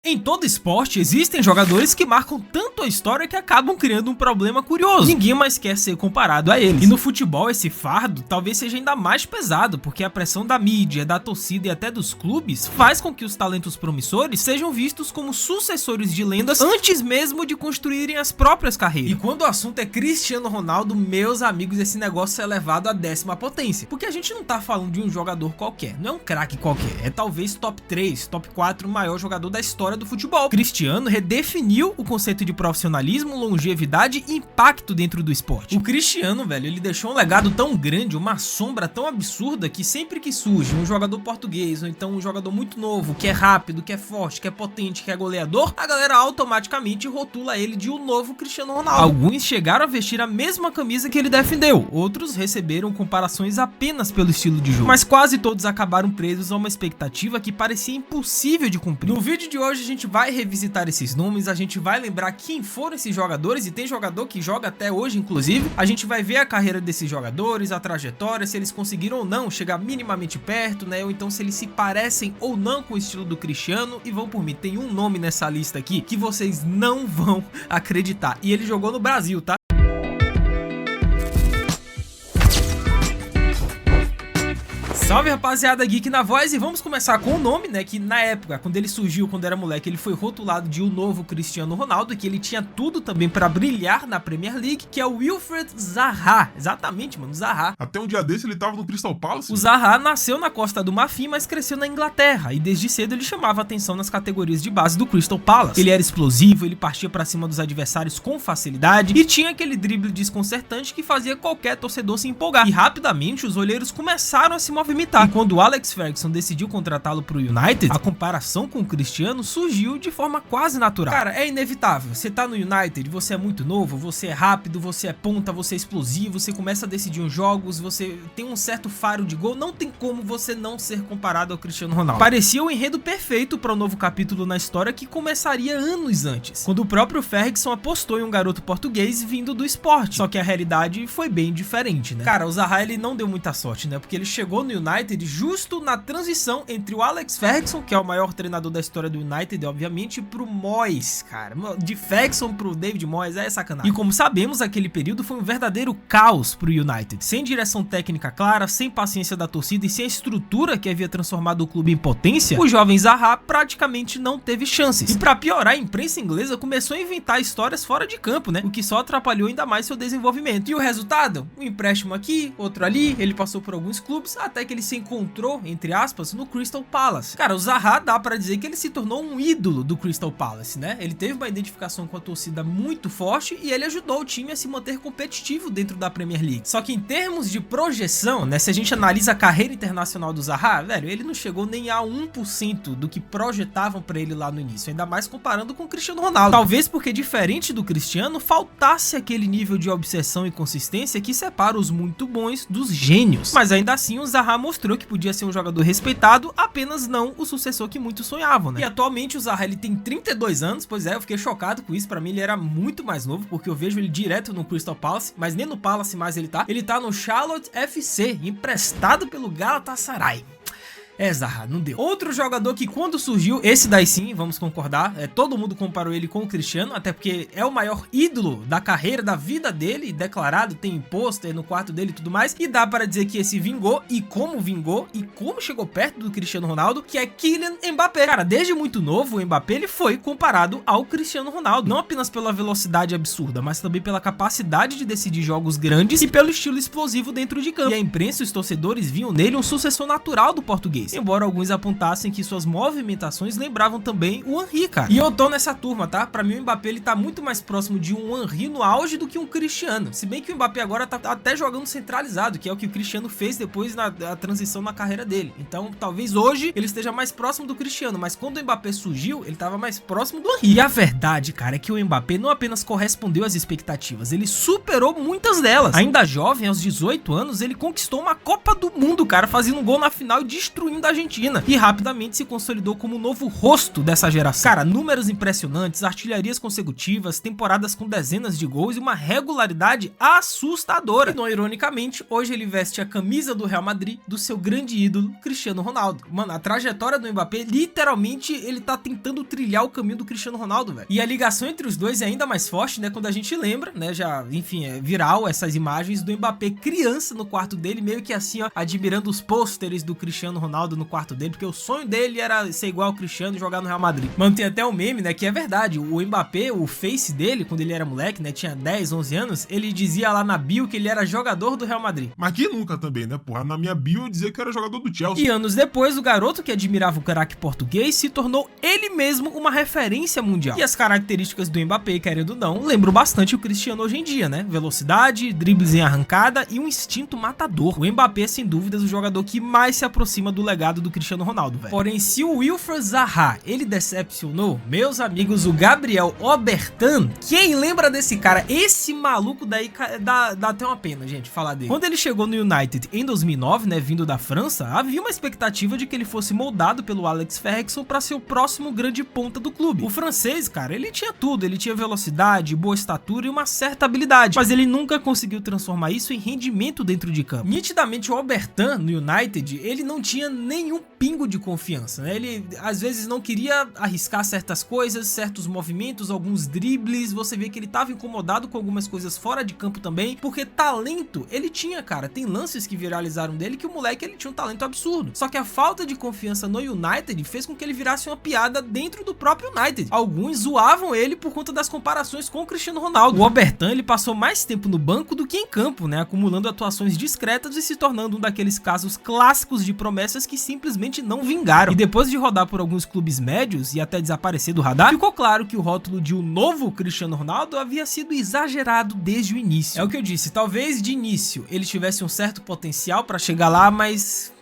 Em todo esporte, existem jogadores que marcam tanto a história que acabam criando um problema curioso. Ninguém mais quer ser comparado a eles. E no futebol, esse fardo talvez seja ainda mais pesado, porque a pressão da mídia, da torcida e até dos clubes faz com que os talentos promissores sejam vistos como sucessores de lendas antes mesmo de construírem as próprias carreiras. E quando o assunto é Cristiano Ronaldo, meus amigos, esse negócio é levado à 10ª potência. Porque a gente não tá falando de um jogador qualquer, não é um craque qualquer, é talvez top 3, top 4 maior jogador da história do futebol. Cristiano redefiniu o conceito de profissionalismo, longevidade e impacto dentro do esporte. O Cristiano, velho, ele deixou um legado tão grande, uma sombra tão absurda, que sempre que surge um jogador português ou então um jogador muito novo, que é rápido, que é forte, que é potente, que é goleador, a galera automaticamente rotula ele de um novo Cristiano Ronaldo. Alguns chegaram a vestir a mesma camisa que ele defendeu, outros receberam comparações apenas pelo estilo de jogo, mas quase todos acabaram presos a uma expectativa que parecia impossível de cumprir. No vídeo de hoje a gente vai revisitar esses nomes, a gente vai lembrar quem foram esses jogadores, e tem jogador que joga até hoje, inclusive. A gente vai ver a carreira desses jogadores, a trajetória, se eles conseguiram ou não chegar minimamente perto, né, ou então se eles se parecem ou não com o estilo do Cristiano. E vão por mim, tem um nome nessa lista aqui que vocês não vão acreditar, e ele jogou no Brasil, tá? Salve, rapaziada, Geek na voz, e vamos começar com o nome, né, que na época, quando ele surgiu, quando era moleque, ele foi rotulado de um novo Cristiano Ronaldo, que ele tinha tudo também pra brilhar na Premier League, que é o Wilfried Zaha. Exatamente, mano, Zaha. Até um dia desse ele tava no Crystal Palace. O Zaha nasceu na Costa do Marfim, mas cresceu na Inglaterra, e desde cedo ele chamava atenção nas categorias de base do Crystal Palace. Ele era explosivo, ele partia pra cima dos adversários com facilidade, e tinha aquele drible desconcertante que fazia qualquer torcedor se empolgar. E rapidamente os olheiros começaram a se movimentar. E quando o Alex Ferguson decidiu contratá-lo pro United, a comparação com o Cristiano surgiu de forma quase natural. Cara, é inevitável. Você tá no United, você é muito novo, você é rápido, você é ponta, você é explosivo, você começa a decidir os jogos, você tem um certo faro de gol, não tem como você não ser comparado ao Cristiano Ronaldo. Parecia o enredo perfeito para um novo capítulo na história que começaria anos antes, quando o próprio Ferguson apostou em um garoto português vindo do esporte. Só que a realidade foi bem diferente, né? Cara, o Zaha, ele não deu muita sorte, né? Porque ele chegou no United justo na transição entre o Alex Ferguson, que é o maior treinador da história do United, obviamente, pro Moyes, cara. De Ferguson pro David Moyes é sacanagem. E como sabemos, aquele período foi um verdadeiro caos pro United. Sem direção técnica clara, sem paciência da torcida e sem a estrutura que havia transformado o clube em potência, o jovem Zaha praticamente não teve chances. E pra piorar, a imprensa inglesa começou a inventar histórias fora de campo, né? O que só atrapalhou ainda mais seu desenvolvimento. E o resultado? Um empréstimo aqui, outro ali, ele passou por alguns clubes, até que ele se encontrou, entre aspas, no Crystal Palace. Cara, o Zaha dá pra dizer que ele se tornou um ídolo do Crystal Palace, né? Ele teve uma identificação com a torcida muito forte e ele ajudou o time a se manter competitivo dentro da Premier League. Só que em termos de projeção, né, se a gente analisa a carreira internacional do Zaha, velho, ele não chegou nem a 1% do que projetavam pra ele lá no início, ainda mais comparando com o Cristiano Ronaldo. Talvez porque, diferente do Cristiano, faltasse aquele nível de obsessão e consistência que separa os muito bons dos gênios. Mas ainda assim, o Zaha mostrou que podia ser um jogador respeitado, apenas não o sucessor que muitos sonhavam, né? E atualmente o Zaha, ele tem 32 anos, pois é, eu fiquei chocado com isso, pra mim ele era muito mais novo, porque eu vejo ele direto no Crystal Palace, mas nem no Palace mais ele tá no Charlotte FC, emprestado pelo Galatasaray. É, Zaha, não deu. Outro jogador que quando surgiu, esse daí sim, vamos concordar, todo mundo comparou ele com o Cristiano, até porque é o maior ídolo da carreira, da vida dele, declarado, tem pôster no quarto dele e tudo mais, e dá para dizer que esse vingou, e como chegou perto do Cristiano Ronaldo, que é Kylian Mbappé. Cara, desde muito novo, o Mbappé, ele foi comparado ao Cristiano Ronaldo, não apenas pela velocidade absurda, mas também pela capacidade de decidir jogos grandes e pelo estilo explosivo dentro de campo. E a imprensa e os torcedores viam nele um sucessor natural do português, embora alguns apontassem que suas movimentações lembravam também o Henry, cara. E eu tô nessa turma, tá? Pra mim o Mbappé, ele tá muito mais próximo de um Henry no auge do que um Cristiano, se bem que o Mbappé agora tá até jogando centralizado, que é o que o Cristiano fez depois da transição na carreira dele. Então talvez hoje ele esteja mais próximo do Cristiano, mas quando o Mbappé surgiu, ele tava mais próximo do Henry. E a verdade, cara, é que o Mbappé não apenas correspondeu às expectativas, ele superou muitas delas. Ainda jovem, aos 18 anos, ele conquistou uma Copa do Mundo, cara, fazendo um gol na final e destruindo destruindo a Argentina e rapidamente se consolidou como o novo rosto dessa geração. Cara, números impressionantes, artilharias consecutivas, temporadas com dezenas de gols e uma regularidade assustadora. E não ironicamente, hoje ele veste a camisa do Real Madrid do seu grande ídolo, Cristiano Ronaldo. Mano, a trajetória do Mbappé, literalmente, ele tá tentando trilhar o caminho do Cristiano Ronaldo, velho. E a ligação entre os dois é ainda mais forte, né, quando a gente lembra, né, já, enfim, é viral essas imagens do Mbappé criança no quarto dele, meio que assim, ó, admirando os pôsteres do Cristiano Ronaldo no quarto dele, porque o sonho dele era ser igual ao Cristiano e jogar no Real Madrid. Mano, tem até um meme, né, que é verdade, o Mbappé, o face dele, quando ele era moleque, né, tinha 10, 11 anos, ele dizia lá na bio que ele era jogador do Real Madrid. Mas quem nunca também, né, porra? Na minha bio eu dizia que eu era jogador do Chelsea. E anos depois, o garoto que admirava o craque português se tornou ele mesmo uma referência mundial. E as características do Mbappé, querendo ou não, lembram bastante o Cristiano hoje em dia, né? Velocidade, dribles em arrancada e um instinto matador. O Mbappé é, sem dúvidas, o jogador que mais se aproxima do legado do Cristiano Ronaldo, velho. Porém, se o Wilfried Zaha, ele decepcionou, meus amigos, o Gabriel Obertan, quem lembra desse cara? Esse maluco daí dá até uma pena, gente, falar dele. Quando ele chegou no United em 2009, né, vindo da França, havia uma expectativa de que ele fosse moldado pelo Alex Ferguson para ser o próximo grande ponta do clube. O francês, cara, ele tinha tudo, ele tinha velocidade, boa estatura e uma certa habilidade, mas ele nunca conseguiu transformar isso em rendimento dentro de campo. Nitidamente o Obertan no United, ele não tinha nenhum pingo de confiança, né? Ele às vezes não queria arriscar certas coisas, certos movimentos, alguns dribles, você vê que ele tava incomodado com algumas coisas fora de campo também, porque talento ele tinha, cara, tem lances que viralizaram dele que o moleque ele tinha um talento absurdo, só que a falta de confiança no United fez com que ele virasse uma piada dentro do próprio United. Alguns zoavam ele por conta das comparações com o Cristiano Ronaldo. O Obertan, ele passou mais tempo no banco do que em campo, né, acumulando atuações discretas e se tornando um daqueles casos clássicos de promessas que simplesmente não vingaram. E depois de rodar por alguns clubes médios e até desaparecer do radar, ficou claro que o rótulo de um novo Cristiano Ronaldo havia sido exagerado desde o início. É o que eu disse, talvez de início ele tivesse um certo potencial para chegar lá, mas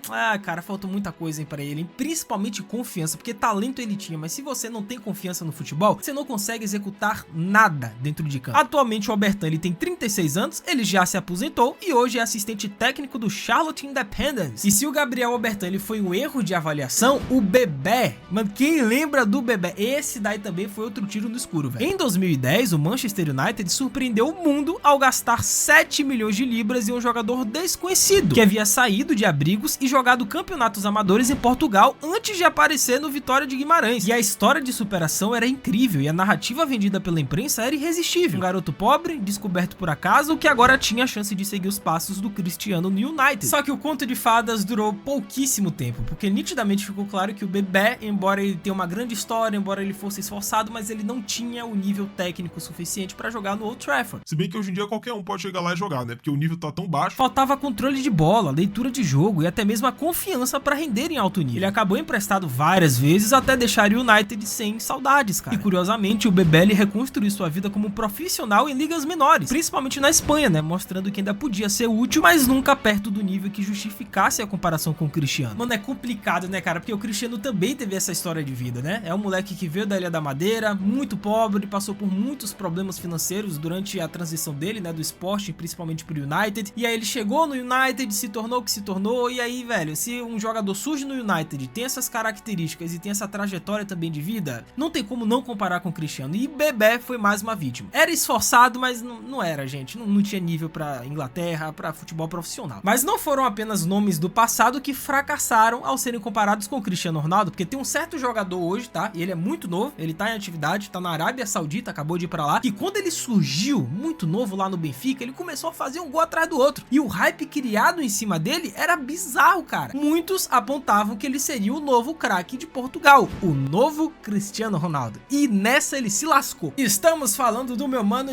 cara, faltou muita coisa aí pra ele, hein? Principalmente confiança, porque talento ele tinha, mas se você não tem confiança no futebol, você não consegue executar nada dentro de campo. Atualmente o Obertan, ele tem 36 anos, ele já se aposentou e hoje é assistente técnico do Charlotte Independence. E se o Gabriel Obertan, ele foi um erro de avaliação, o Bebé, mano, quem lembra do Bebé? Esse daí também foi outro tiro no escuro, velho. Em 2010, o Manchester United surpreendeu o mundo ao gastar 7 milhões de libras em um jogador desconhecido, que havia saído de abrigos e jogado campeonatos amadores em Portugal antes de aparecer no Vitória de Guimarães. E a história de superação era incrível e a narrativa vendida pela imprensa era irresistível. Um garoto pobre, descoberto por acaso, que agora tinha a chance de seguir os passos do Cristiano no United. Só que o conto de fadas durou pouquíssimo tempo, porque nitidamente ficou claro que o Bebé, embora ele tenha uma grande história, embora ele fosse esforçado, mas ele não tinha o nível técnico suficiente para jogar no Old Trafford. Se bem que hoje em dia qualquer um pode chegar lá e jogar, né? Porque o nível tá tão baixo. Faltava controle de bola, leitura de jogo e até mesmo a confiança para render em alto nível. Ele acabou emprestado várias vezes até deixar o United sem saudades, cara. E curiosamente, o Bebé reconstruiu sua vida como profissional em ligas menores, principalmente na Espanha, né? Mostrando que ainda podia ser útil, mas nunca perto do nível que justificasse a comparação com o Cristiano. Mano, é complicado, né, cara? Porque o Cristiano também teve essa história de vida, né? É um moleque que veio da Ilha da Madeira, muito pobre, passou por muitos problemas financeiros durante a transição dele, né? Do esporte, principalmente pro United. E aí ele chegou no United, se tornou o que se tornou, e aí, velho, se um jogador surge no United, tem essas características e tem essa trajetória também de vida, não tem como não comparar com o Cristiano. E Bebé foi mais uma vítima. Era esforçado, mas não era, gente. Não tinha nível pra Inglaterra, pra futebol profissional. Mas não foram apenas nomes do passado que fracassaram ao serem comparados com o Cristiano Ronaldo, porque tem um certo jogador hoje, tá? E ele é muito novo, ele tá em atividade, tá na Arábia Saudita, acabou de ir pra lá, que quando ele surgiu muito novo lá no Benfica, ele começou a fazer um gol atrás do outro. E o hype criado em cima dele era bizarro, cara. Muitos apontavam que ele seria o novo craque de Portugal, o novo Cristiano Ronaldo. E nessa ele se lascou. Estamos falando do meu mano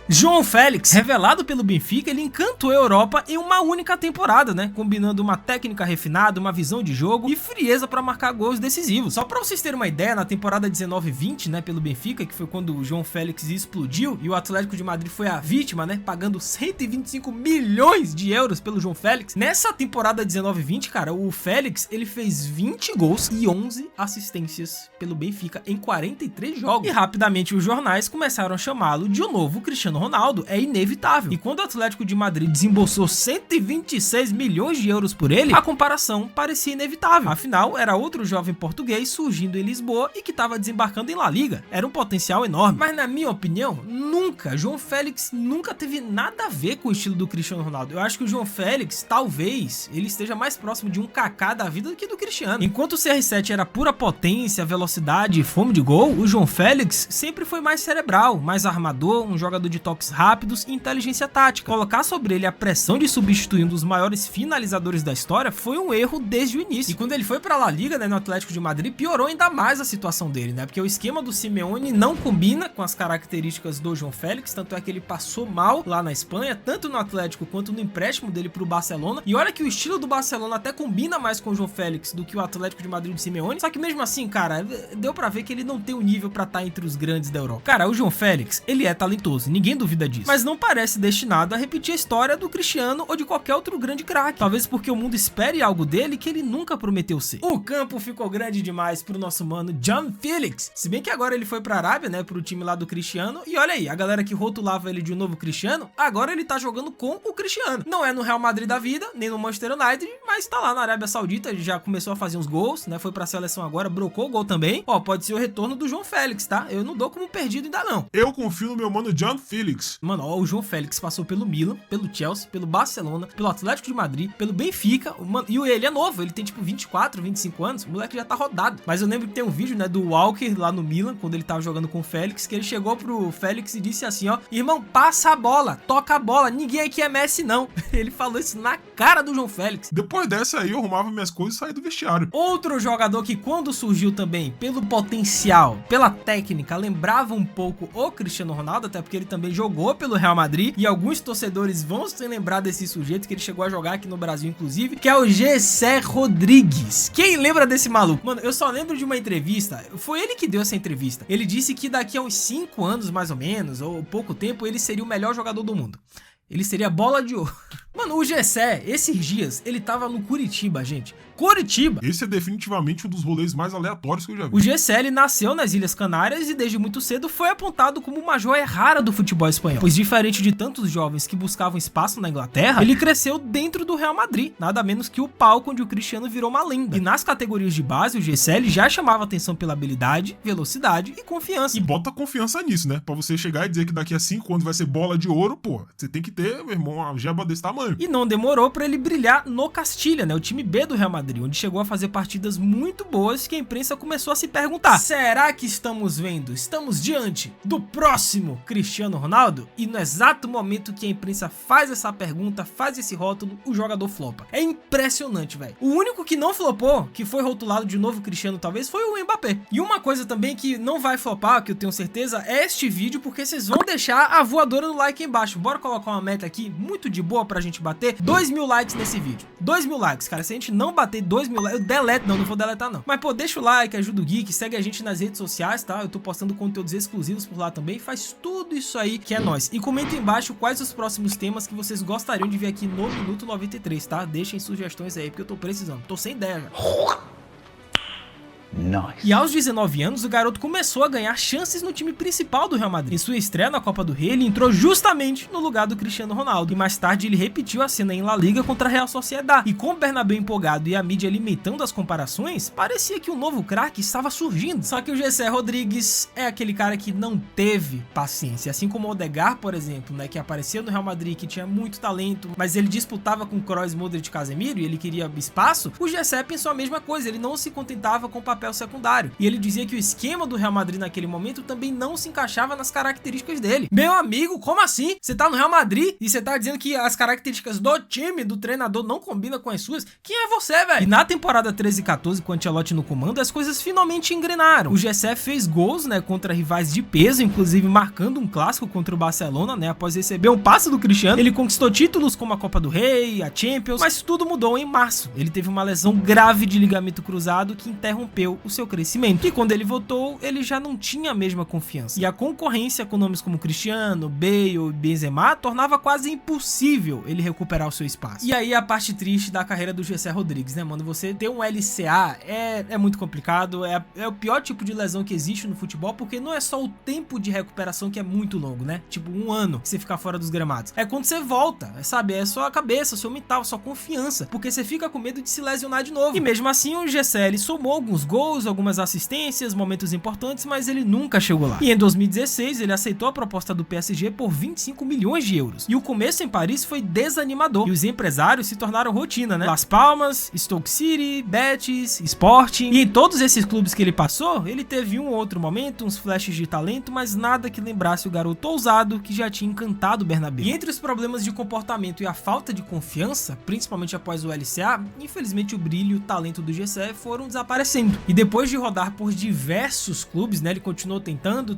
João Félix. Revelado pelo Benfica, ele encantou a Europa em uma única temporada, né? Combinando uma técnica refinada, uma visão de jogo e frieza para marcar gols decisivos. Só para vocês terem uma ideia, na temporada 19-20, né, pelo Benfica, que foi quando o João Félix explodiu e o Atlético de Madrid foi a vítima, né, pagando 125 milhões de euros pelo João Félix. Nessa temporada temporada 19-20, cara, o Félix, ele fez 20 gols e 11 assistências pelo Benfica em 43 jogos. E rapidamente os jornais começaram a chamá-lo de o novo Cristiano Ronaldo, é inevitável. E quando o Atlético de Madrid desembolsou 126 milhões de euros por ele, a comparação parecia inevitável. Afinal, era outro jovem português surgindo em Lisboa e que estava desembarcando em La Liga. Era um potencial enorme. Mas na minha opinião, João Félix nunca teve nada a ver com o estilo do Cristiano Ronaldo. Eu acho que o João Félix, talvez, ele esteja mais próximo de um Kaká da vida do que do Cristiano. Enquanto o CR7 era pura potência, velocidade e fome de gol, o João Félix sempre foi mais cerebral, mais armador, um jogador de toques rápidos e inteligência tática. Colocar sobre ele a pressão de substituir um dos maiores finalizadores da história foi um erro desde o início. E quando ele foi pra La Liga, né, no Atlético de Madrid, piorou ainda mais a situação dele, né? Porque o esquema do Simeone não combina com as características do João Félix, tanto é que ele passou mal lá na Espanha, tanto no Atlético quanto no empréstimo dele pro Barcelona. E olha que o estilo do Barcelona até combina mais com o João Félix do que o Atlético de Madrid de Simeone, só que mesmo assim, cara, deu pra ver que ele não tem o nível pra estar entre os grandes da Europa. Cara, o João Félix, ele é talentoso, ninguém duvida disso, mas não parece destinado a repetir a história do Cristiano ou de qualquer outro grande craque. Talvez porque o mundo espere algo dele que ele nunca prometeu ser. O campo ficou grande demais pro nosso mano João Félix, se bem que agora ele foi pra Arábia, né, pro time lá do Cristiano, e olha aí, a galera que rotulava ele de um novo Cristiano, agora ele tá jogando com o Cristiano. Não é no Real Madrid da vida, nem no Manchester United, mas tá lá na Arábia Saudita, ele já começou a fazer uns gols, né, foi pra seleção agora, brocou o gol também. Ó, pode ser o retorno do João Félix, tá? Eu não dou como perdido ainda não. Eu confio no meu mano João Félix. Mano, ó, o João Félix passou pelo Milan, pelo Chelsea, pelo Barcelona, pelo Atlético de Madrid, pelo Benfica, mano, e ele é novo, ele tem tipo 24, 25 anos, o moleque já tá rodado. Mas eu lembro que tem um vídeo, né, do Walker lá no Milan, quando ele tava jogando com o Félix, que ele chegou pro Félix e disse assim, ó, irmão, passa a bola, toca a bola, ninguém aqui é Messi não. Ele falou isso na cara do João Félix. Depois dessa aí, eu arrumava minhas coisas e saía do vestiário. Outro jogador que quando surgiu também, pelo potencial, pela técnica, lembrava um pouco o Cristiano Ronaldo, até porque ele também jogou pelo Real Madrid, e alguns torcedores vão se lembrar desse sujeito, que ele chegou a jogar aqui no Brasil, inclusive, que é o Jessé Rodrigues. Quem lembra desse maluco? Mano, eu só lembro de uma entrevista, foi ele que deu essa entrevista. Ele disse que daqui a uns 5 anos, mais ou menos, ou pouco tempo, ele seria o melhor jogador do mundo. Ele seria bola de ouro. Mano, o Jessé, esses dias, ele tava no Curitiba, gente. Curitiba! Esse é definitivamente um dos rolês mais aleatórios que eu já vi. O Jessé, ele nasceu nas Ilhas Canárias e desde muito cedo foi apontado como uma joia rara do futebol espanhol. Pois diferente de tantos jovens que buscavam espaço na Inglaterra, ele cresceu dentro do Real Madrid, nada menos que o palco onde o Cristiano virou uma lenda. E nas categorias de base, o Jessé, ele já chamava atenção pela habilidade, velocidade e confiança. E bota confiança nisso, né? Pra você chegar e dizer que daqui a 5 anos vai ser bola de ouro, pô, você tem que ter, meu irmão, uma jeba desse tamanho. E não demorou pra ele brilhar no Castilha, né? O time B do Real Madrid, onde chegou a fazer partidas muito boas que a imprensa começou a se perguntar: será que estamos diante do próximo Cristiano Ronaldo? E no exato momento que a imprensa faz essa pergunta, faz esse rótulo, o jogador flopa. É impressionante, velho. O único que não flopou, que foi rotulado de novo Cristiano talvez, foi o Mbappé. E uma coisa também que não vai flopar, que eu tenho certeza, é este vídeo, porque vocês vão deixar a voadora no like aí embaixo. Bora colocar uma meta aqui muito de boa pra gente bater 2.000 likes nesse vídeo. 2.000 likes, cara. Se a gente não bater 2.000 likes, eu deleto, não vou deletar não. Mas pô, deixa o like, ajuda o Geek, segue a gente nas redes sociais, tá? Eu tô postando conteúdos exclusivos por lá também, faz tudo isso aí que é nóis. E comenta aí embaixo quais os próximos temas que vocês gostariam de ver aqui no Minuto 93, tá? Deixem sugestões aí, porque eu tô precisando, tô sem ideia já. Nice. E aos 19 anos, o garoto começou a ganhar chances no time principal do Real Madrid. Em sua estreia na Copa do Rei, ele entrou justamente no lugar do Cristiano Ronaldo. E mais tarde ele repetiu a cena em La Liga contra a Real Sociedad. E com o Bernabéu empolgado e a mídia alimentando as comparações, parecia que um novo craque estava surgindo. Só que o Jessé Rodrigues é aquele cara que não teve paciência. Assim como o Odegaard, por exemplo, né, que apareceu no Real Madrid, que tinha muito talento, mas ele disputava com Kroos, Modric e Casemiro e ele queria espaço. O Jessé pensou a mesma coisa, ele não se contentava com o papel secundário. E ele dizia que o esquema do Real Madrid naquele momento também não se encaixava nas características dele. Meu amigo, como assim? Você tá no Real Madrid e você tá dizendo que as características do time, do treinador, não combinam com as suas? Quem é você, velho? E na temporada 13 e 14, com o Ancelotti no comando, as coisas finalmente engrenaram. O Jessé fez gols, né, contra rivais de peso, inclusive marcando um clássico contra o Barcelona, né, após receber um passe do Cristiano. Ele conquistou títulos como a Copa do Rei, a Champions, mas tudo mudou em março. Ele teve uma lesão grave de ligamento cruzado que interrompeu perdeu o seu crescimento. E quando ele voltou, ele já não tinha a mesma confiança. E a concorrência com nomes como Cristiano, Bale e Benzema tornava quase impossível ele recuperar o seu espaço. E aí a parte triste da carreira do Gessé Rodrigues, né, mano? Você ter um LCA é muito complicado, é o pior tipo de lesão que existe no futebol, porque não é só o tempo de recuperação que é muito longo, né? Tipo, 1 ano que você fica fora dos gramados. É quando você volta, sabe? É só a cabeça, seu mental, sua confiança, porque você fica com medo de se lesionar de novo. E mesmo assim, o Gessé, ele somou alguns gols, algumas assistências, momentos importantes, mas ele nunca chegou lá. E em 2016, ele aceitou a proposta do PSG por 25 milhões de euros. E o começo em Paris foi desanimador. E os empresários se tornaram rotina, né? Las Palmas, Stoke City, Betis, Sporting. E em todos esses clubes que ele passou, ele teve um ou outro momento, uns flashes de talento, mas nada que lembrasse o garoto ousado que já tinha encantado o Bernabéu. E entre os problemas de comportamento e a falta de confiança, principalmente após o LCA, infelizmente o brilho e o talento do Gessé foram desaparecendo. E depois de rodar por diversos clubes, né, ele continuou tentando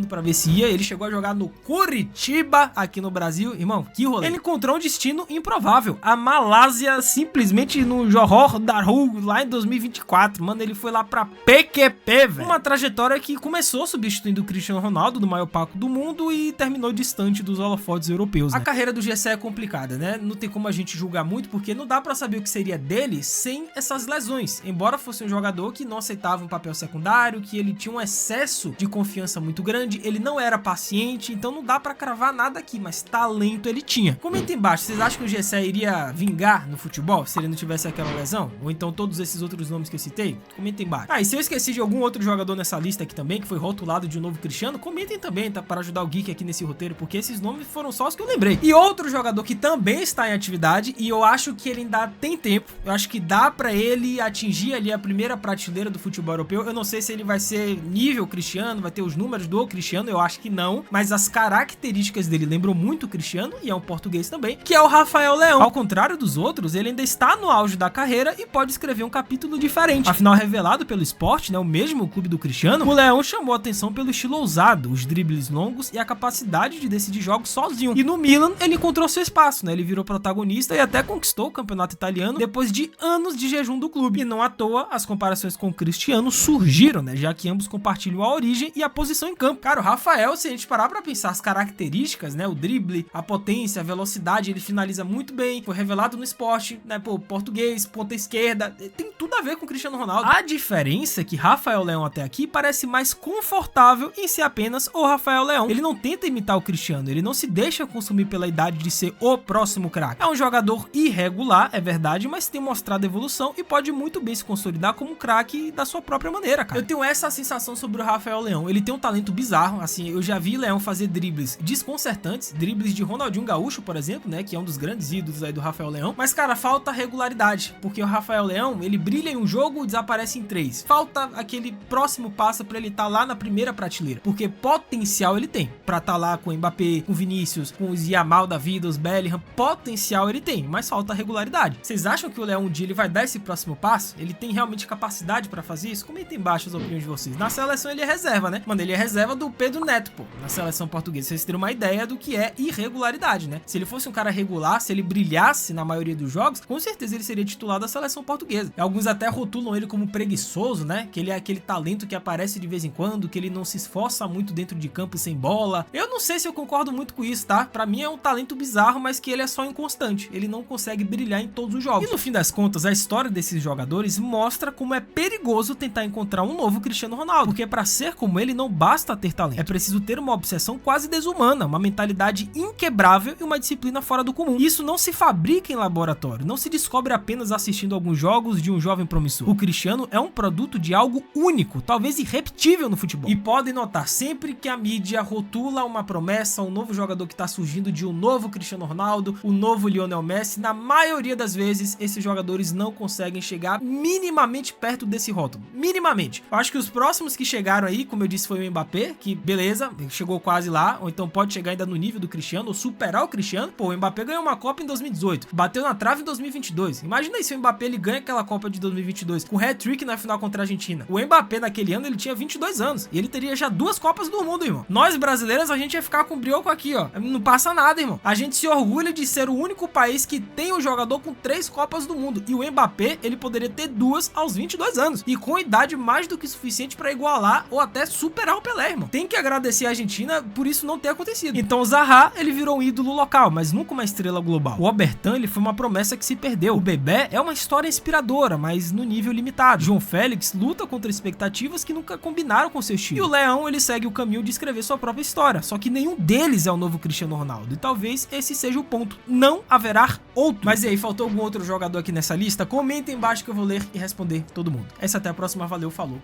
para ver se ia. Ele chegou a jogar no Curitiba, aqui no Brasil. Irmão, que rolê. Ele encontrou um destino improvável. A Malásia, simplesmente no Johor Darul, lá em 2024. Mano, ele foi lá pra PQP, velho. Uma trajetória que começou substituindo o Cristiano Ronaldo, do maior palco do mundo, e terminou distante dos holofotes europeus, né? A carreira do Gessé é complicada, né? Não tem como a gente julgar muito, porque não dá pra saber o que seria dele sem essas lesões. Embora fosse um jogador que não aceitava um papel secundário, que ele tinha um excesso de confiança muito grande, ele não era paciente, então não dá pra cravar nada aqui, mas talento ele tinha. Comenta embaixo, vocês acham que o Gessé iria vingar no futebol se ele não tivesse aquela lesão? Ou então todos esses outros nomes que eu citei? Comenta embaixo. Ah, e se eu esqueci de algum outro jogador nessa lista aqui também, que foi rotulado de um novo Cristiano, comentem também, tá? Para ajudar o Geek aqui nesse roteiro, porque esses nomes foram só os que eu lembrei. E outro jogador que também está em atividade, e eu acho que ele ainda tem tempo, eu acho que dá pra ele atingir ali a primeira prateleira do futebol europeu. Eu não sei se ele vai ser nível Cristiano, vai ter os números do Cristiano, eu acho que não, mas as características dele lembram muito o Cristiano, e é um português também, que é o Rafael Leão. Ao contrário dos outros, ele ainda está no auge da carreira e pode escrever um capítulo diferente. Afinal, revelado pelo Sport, né, o mesmo clube do Cristiano, o Leão chamou a atenção pelo estilo ousado, os dribles longos e a capacidade de decidir jogos sozinho. E no Milan, ele encontrou seu espaço, né? Ele virou protagonista e até conquistou o campeonato italiano depois de anos de jejum do clube. E não à toa, as comparações com o Cristiano surgiram, né? Já que ambos compartilham a origem e a posição em campo. Cara, o Rafael, se a gente parar pra pensar as características, né? O drible, a potência, a velocidade, ele finaliza muito bem. Foi revelado no Sport, né? Pô, português, ponta esquerda, tem tudo a ver com o Cristiano Ronaldo. A diferença é que Rafael Leão até aqui parece mais confortável em ser apenas o Rafael Leão. Ele não tenta imitar o Cristiano, ele não se deixa consumir pela idade de ser o próximo craque. É um jogador irregular, é verdade, mas tem mostrado evolução e pode muito bem se consolidar como um craque da sua própria maneira, cara. Eu tenho essa sensação sobre o Rafael Leão. Ele tem um talento bizarro, assim, eu já vi Leão fazer dribles desconcertantes, dribles de Ronaldinho Gaúcho, por exemplo, né, que é um dos grandes ídolos aí do Rafael Leão, mas, cara, falta regularidade, porque o Rafael Leão, ele brilha em um jogo e desaparece em 3. Falta aquele próximo passo pra ele estar lá na primeira prateleira, porque potencial ele tem, pra estar lá com o Mbappé, com o Vinícius, com os Yamal da vida, os Bellingham, potencial ele tem, mas falta regularidade. Vocês acham que o Leão um dia ele vai dar esse próximo passo? Ele tem realmente capacidade pra fazer isso? Comentem embaixo as opiniões de vocês. Na seleção ele é reserva, né? Mano, ele é reserva do Pedro Neto, pô, na seleção portuguesa. Vocês terem uma ideia do que é irregularidade, né? Se ele fosse um cara regular, se ele brilhasse na maioria dos jogos, com certeza ele seria titular da seleção portuguesa. Alguns até rotulam ele como preguiçoso, né? Que ele é aquele talento que aparece de vez em quando, que ele não se esforça muito dentro de campo sem bola. Eu não sei se eu concordo muito com isso, tá? Pra mim é um talento bizarro, mas que ele é só inconstante. Ele não consegue brilhar em todos os jogos. E no fim das contas, a história desses jogadores mostra como é perigoso tentar encontrar um novo Cristiano Ronaldo. Porque pra ser como ele, não basta ter talento. É preciso ter uma obsessão quase desumana, uma mentalidade inquebrável e uma disciplina fora do comum. Isso não se fabrica em laboratório, não se descobre apenas assistindo alguns jogos de um jovem promissor. O Cristiano é um produto de algo único, talvez irrepetível no futebol. E podem notar, sempre que a mídia rotula uma promessa, um novo jogador que está surgindo de um novo Cristiano Ronaldo, o novo Lionel Messi, na maioria das vezes esses jogadores não conseguem chegar minimamente perto desse rótulo. Minimamente. Eu acho que os próximos que chegaram aí, como eu disse, foi o Mbappé, que beleza, chegou quase lá, ou então pode chegar ainda no nível do Cristiano, ou superar o Cristiano. Pô, o Mbappé ganhou uma Copa em 2018, bateu na trave em 2022. Imagina aí se o Mbappé ele ganha aquela Copa de 2022 com hat-trick na final contra a Argentina. O Mbappé naquele ano ele tinha 22 anos e ele teria já 2 Copas do Mundo, irmão. Nós brasileiros a gente ia ficar com brioco aqui, ó. Não passa nada, irmão. A gente se orgulha de ser o único país que tem um jogador com 3 Copas do Mundo, e o Mbappé ele poderia ter 2 aos 22 22 anos e com idade mais do que suficiente para igualar ou até superar o Pelé, irmão. Tem que agradecer a Argentina por isso não ter acontecido. Então o Zaha, ele virou um ídolo local, mas nunca uma estrela global. O Obertan, ele foi uma promessa que se perdeu. O Bebé é uma história inspiradora, mas no nível limitado. João Félix luta contra expectativas que nunca combinaram com seu estilo. E o Leão, ele segue o caminho de escrever sua própria história, só que nenhum deles é o novo Cristiano Ronaldo, e talvez esse seja o ponto. Não haverá outro. Mas e aí, faltou algum outro jogador aqui nessa lista? Comenta embaixo que eu vou ler e responder todo mundo. Essa até a próxima, valeu, falou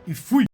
e fui!